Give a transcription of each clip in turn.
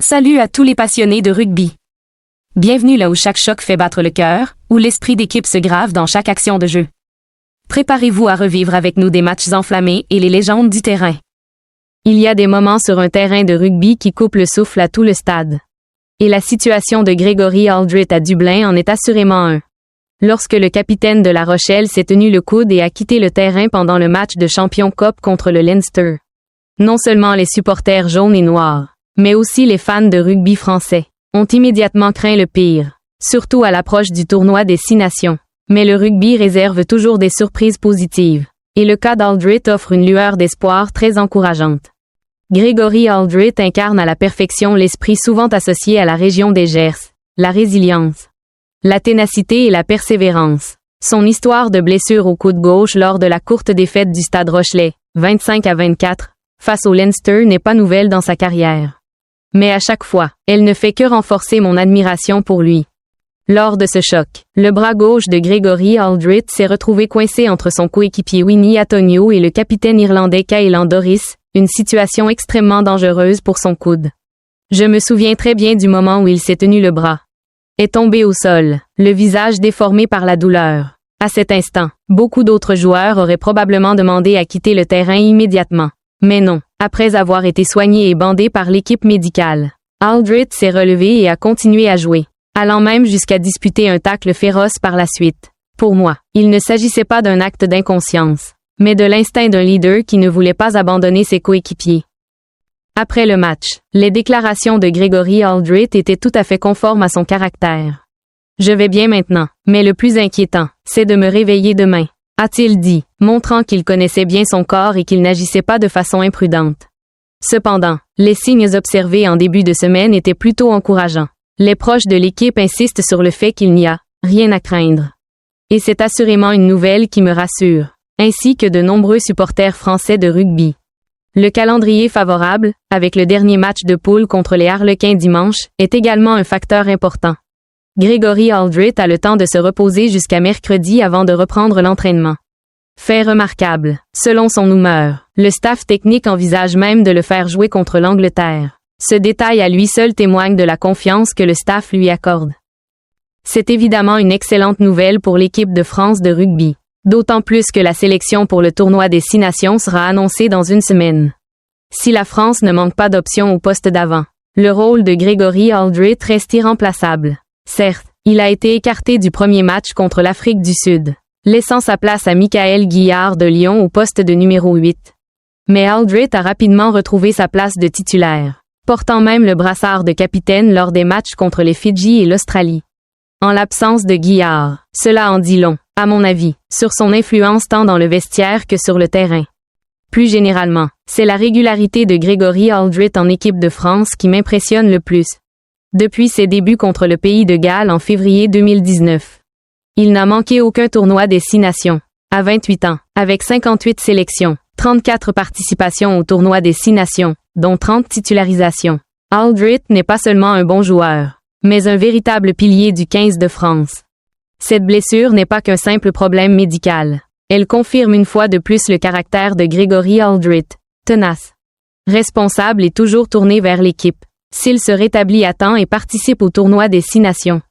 Salut à tous les passionnés de rugby. Bienvenue là où chaque choc fait battre le cœur, où l'esprit d'équipe se grave dans chaque action de jeu. Préparez-vous à revivre avec nous des matchs enflammés et les légendes du terrain. Il y a des moments sur un terrain de rugby qui coupent le souffle à tout le stade. Et la situation de Grégory Alldritt à Dublin en est assurément un. Lorsque le capitaine de La Rochelle s'est tenu le coude et a quitté le terrain pendant le match de Champions Cup contre le Leinster. Non seulement les supporters jaunes et noirs, mais aussi les fans de rugby français, ont immédiatement craint le pire, surtout à l'approche du tournoi des 6 nations. Mais le rugby réserve toujours des surprises positives, et le cas d'Alldritt offre une lueur d'espoir très encourageante. Grégory Alldritt incarne à la perfection l'esprit souvent associé à la région des Gers, la résilience, la ténacité et la persévérance. Son histoire de blessure au coude gauche lors de la courte défaite du Stade Rochelais, 25-24, face au Leinster n'est pas nouvelle dans sa carrière. Mais à chaque fois, elle ne fait que renforcer mon admiration pour lui. Lors de ce choc, le bras gauche de Grégory Alldritt s'est retrouvé coincé entre son coéquipier Winnie Atonio et le capitaine irlandais Caelan Doris, une situation extrêmement dangereuse pour son coude. Je me souviens très bien du moment où il s'est tenu le bras. Est tombé au sol, le visage déformé par la douleur. À cet instant, beaucoup d'autres joueurs auraient probablement demandé à quitter le terrain immédiatement. Mais non, après avoir été soigné et bandé par l'équipe médicale, Alldritt s'est relevé et a continué à jouer, allant même jusqu'à disputer un tacle féroce par la suite. Pour moi, il ne s'agissait pas d'un acte d'inconscience, mais de l'instinct d'un leader qui ne voulait pas abandonner ses coéquipiers. Après le match, les déclarations de Grégory Alldritt étaient tout à fait conformes à son caractère. « Je vais bien maintenant, mais le plus inquiétant, c'est de me réveiller demain », a-t-il dit, montrant qu'il connaissait bien son corps et qu'il n'agissait pas de façon imprudente. Cependant, les signes observés en début de semaine étaient plutôt encourageants. Les proches de l'équipe insistent sur le fait qu'il n'y a rien à craindre. Et c'est assurément une nouvelle qui me rassure, ainsi que de nombreux supporters français de rugby. Le calendrier favorable, avec le dernier match de poule contre les Harlequins dimanche, est également un facteur important. Grégory Alldritt a le temps de se reposer jusqu'à mercredi avant de reprendre l'entraînement. Fait remarquable, selon son humeur, le staff technique envisage même de le faire jouer contre l'Angleterre. Ce détail à lui seul témoigne de la confiance que le staff lui accorde. C'est évidemment une excellente nouvelle pour l'équipe de France de rugby, d'autant plus que la sélection pour le tournoi des 6 nations sera annoncée dans une semaine. Si la France ne manque pas d'options au poste d'avant, le rôle de Grégory Alldritt reste irremplaçable. Certes, il a été écarté du premier match contre l'Afrique du Sud, laissant sa place à Michael Guillard de Lyon au poste de numéro 8. Mais Alldritt a rapidement retrouvé sa place de titulaire, portant même le brassard de capitaine lors des matchs contre les Fidji et l'Australie. En l'absence de Guillard, cela en dit long, à mon avis, sur son influence tant dans le vestiaire que sur le terrain. Plus généralement, c'est la régularité de Grégory Alldritt en équipe de France qui m'impressionne le plus. Depuis ses débuts contre le pays de Galles en février 2019. Il n'a manqué aucun tournoi des 6 nations. À 28 ans, avec 58 sélections, 34 participations au tournoi des 6 nations, dont 30 titularisations. Alldritt n'est pas seulement un bon joueur, mais un véritable pilier du 15 de France. Cette blessure n'est pas qu'un simple problème médical. Elle confirme une fois de plus le caractère de Grégory Alldritt, tenace, responsable et toujours tourné vers l'équipe. S'il se rétablit à temps et participe au tournoi des 6 nations,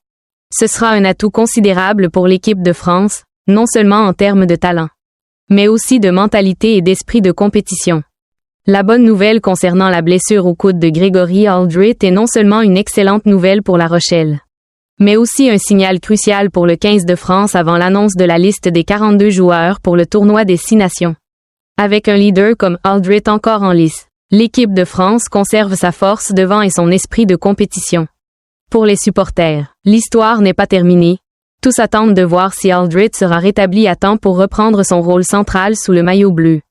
ce sera un atout considérable pour l'équipe de France, non seulement en termes de talent, mais aussi de mentalité et d'esprit de compétition. La bonne nouvelle concernant la blessure au coude de Grégory Alldritt est non seulement une excellente nouvelle pour La Rochelle, mais aussi un signal crucial pour le 15 de France avant l'annonce de la liste des 42 joueurs pour le tournoi des 6 nations. Avec un leader comme Alldritt encore en lice, l'équipe de France conserve sa force devant et son esprit de compétition. Pour les supporters, l'histoire n'est pas terminée. Tous attendent de voir si Alldritt sera rétabli à temps pour reprendre son rôle central sous le maillot bleu.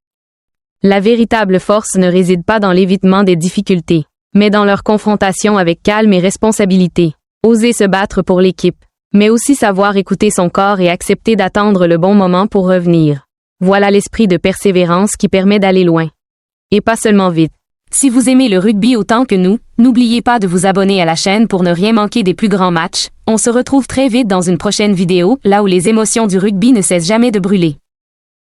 La véritable force ne réside pas dans l'évitement des difficultés, mais dans leur confrontation avec calme et responsabilité. Oser se battre pour l'équipe, mais aussi savoir écouter son corps et accepter d'attendre le bon moment pour revenir. Voilà l'esprit de persévérance qui permet d'aller loin. Et pas seulement vite. Si vous aimez le rugby autant que nous, n'oubliez pas de vous abonner à la chaîne pour ne rien manquer des plus grands matchs. On se retrouve très vite dans une prochaine vidéo, là où les émotions du rugby ne cessent jamais de brûler.